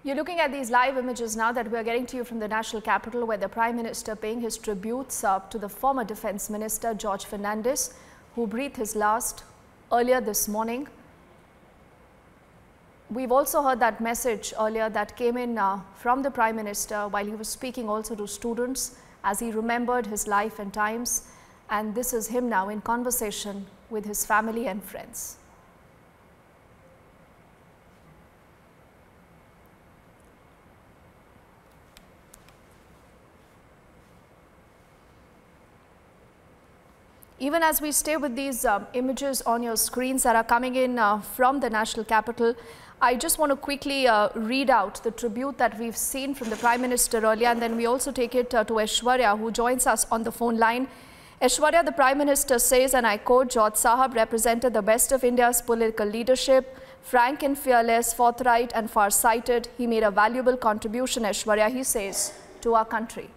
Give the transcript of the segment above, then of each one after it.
You're looking at these live images now that we are getting to you from the national capital, where the Prime Minister paying his tributes to the former Defence Minister George Fernandes, who breathed his last earlier this morning. We've also heard that message earlier that came in from the Prime Minister while he was speaking also to students as he remembered his life and times. And this is him now in conversation with his family and friends. Even as we stay with these images on your screens that are coming in from the national capital, I just want to quickly read out the tribute that we've seen from the Prime Minister earlier, and then we also take it to Aishwarya, who joins us on the phone line. Aishwarya, the Prime Minister says, and I quote, George Sahab represented the best of India's political leadership, frank and fearless, forthright and far-sighted. He made a valuable contribution, Aishwarya, he says, to our country.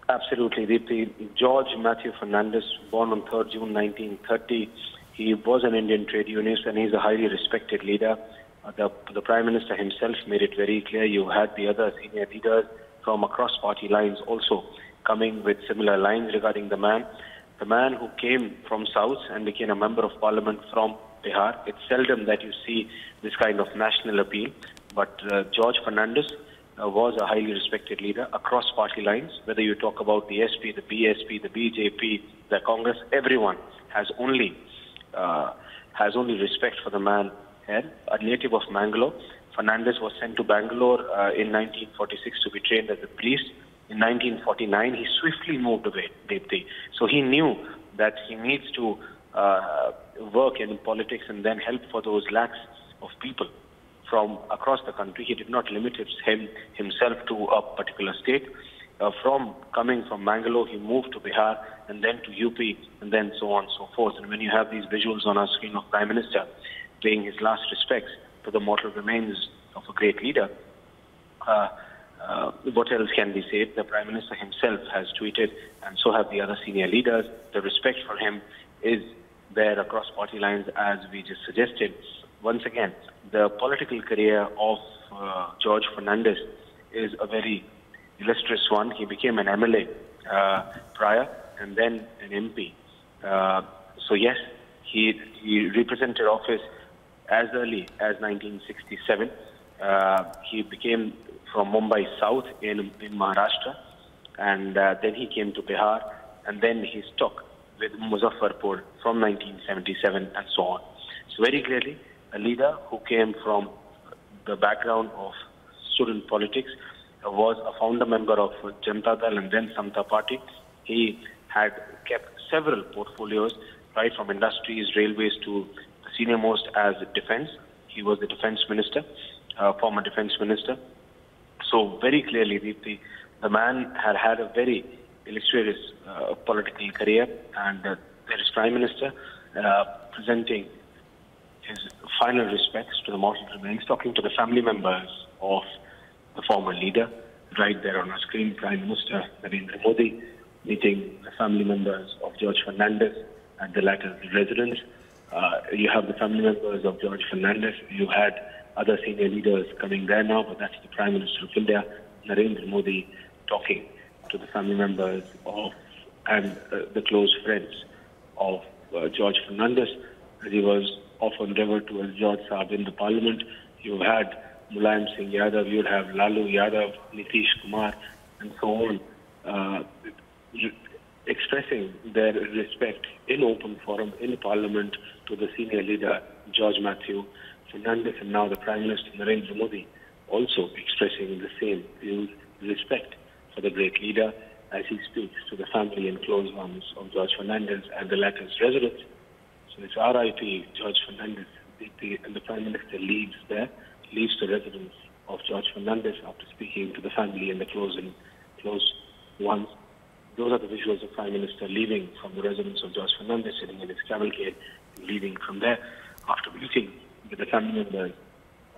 Absolutely, Deepthi. George Matthew Fernandes, born on 3rd June 1930, he was an Indian trade unionist and he's a highly respected leader. The Prime Minister himself made it very clear. You had the other senior leaders from across party lines also coming with similar lines regarding the man. The man who came from South and became a member of parliament from Bihar. It's seldom that you see this kind of national appeal, but George Fernandes was a highly respected leader across party lines. Whether you talk about the SP, the BSP, the BJP, the Congress, everyone has only respect for the man here. A native of Mangalore, Fernandes was sent to Bangalore in 1946 to be trained as a priest. In 1949, he swiftly moved away, Deepthi. So he knew that he needs to work in politics and then help for those lakhs of people from across the country. He did not limit himself to a particular state. Coming from Mangalore, he moved to Bihar and then to UP and then so on and so forth. And when you have these visuals on our screen of Prime Minister paying his last respects to the mortal remains of a great leader, what else can be said? The Prime Minister himself has tweeted, and so have the other senior leaders. The respect for him is there across party lines, as we just suggested. Once again, the political career of George Fernandes is a very illustrious one. He became an MLA prior and then an MP. So yes, he represented office as early as 1967. He became from Mumbai South in Maharashtra, and then he came to Bihar, and then he stuck with Muzaffarpur from 1977 and so on. So very clearly, a leader who came from the background of student politics, was a founder member of Janata Dal and then Samta Party. He had kept several portfolios, right from industries, railways to the senior most as defense. He was the defense minister, former defense minister. So very clearly, the man had a very illustrious political career, and there is Prime Minister presenting his final respects to the mortal remains, talking to the family members of the former leader. Right there on our screen, Prime Minister Narendra Modi meeting the family members of George Fernandes at the latter's residence. You have the family members of George Fernandes. You had other senior leaders coming there now, but that's the Prime Minister of India, Narendra Modi, talking to the family members of and the close friends of George Fernandes, as he was often referred to as George Saab in the Parliament. You had Mulayam Singh Yadav, you would have Lalu Yadav, Nitish Kumar, and so on, expressing their respect in open forum in Parliament to the senior leader, George Matthew Fernandes, and now the Prime Minister Narendra Modi also expressing the same views, respect for the great leader as he speaks to the family and close ones of George Fernandes and the latter's residence. So it's RIP George Fernandes, and the Prime Minister leaves the residence of George Fernandes after speaking to the family and the close ones. those are the visuals of Prime Minister leaving from the residence of George Fernandez, sitting in his cavalcade, leaving from there after meeting with the family members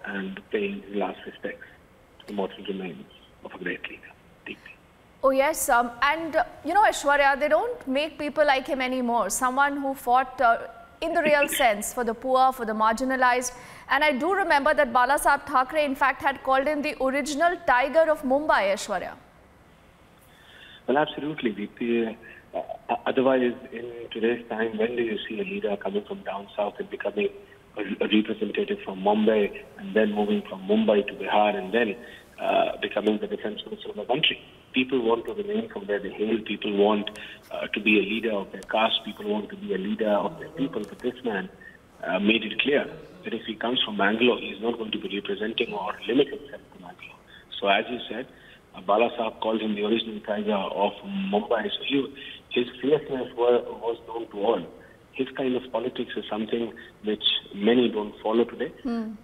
and paying his last respects to the mortal remains of a great leader. Deeply. Oh yes, and you know, Aishwarya, they don't make people like him anymore. Someone who fought in the real sense for the poor, for the marginalized. And I do remember that Balasaheb Thackeray in fact had called him the original tiger of Mumbai, Aishwarya. Well, absolutely, Deepti. Otherwise, in today's time, when do you see a leader coming from down south and becoming a representative from Mumbai, and then moving from Mumbai to Bihar, and then becoming the defense minister of the country? People want to remain from where they hail. People want to be a leader of their caste. People want to be a leader of their people. But this man made it clear that if he comes from Bangalore, he is not going to be representing or limit himself to Bangalore. So as you said, Balasaheb called him the original tiger of Mumbai. So his fierceness was known to all. His kind of politics is something which many don't follow today.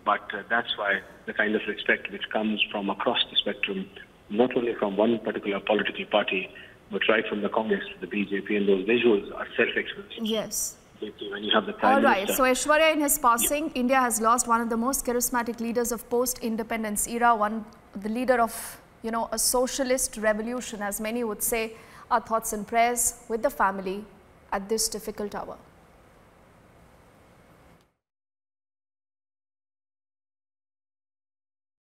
But that's why the kind of respect which comes from across the spectrum, not only from one particular political party, but right from the Congress to the BJP, and those visuals are self-explanatory. Yes. When you have the Prime All right. Minister. So Aishwarya, in his passing, India has lost one of the most charismatic leaders of post-independence era, the leader of, you know, a socialist revolution, as many would say. Our thoughts and prayers with the family at this difficult hour.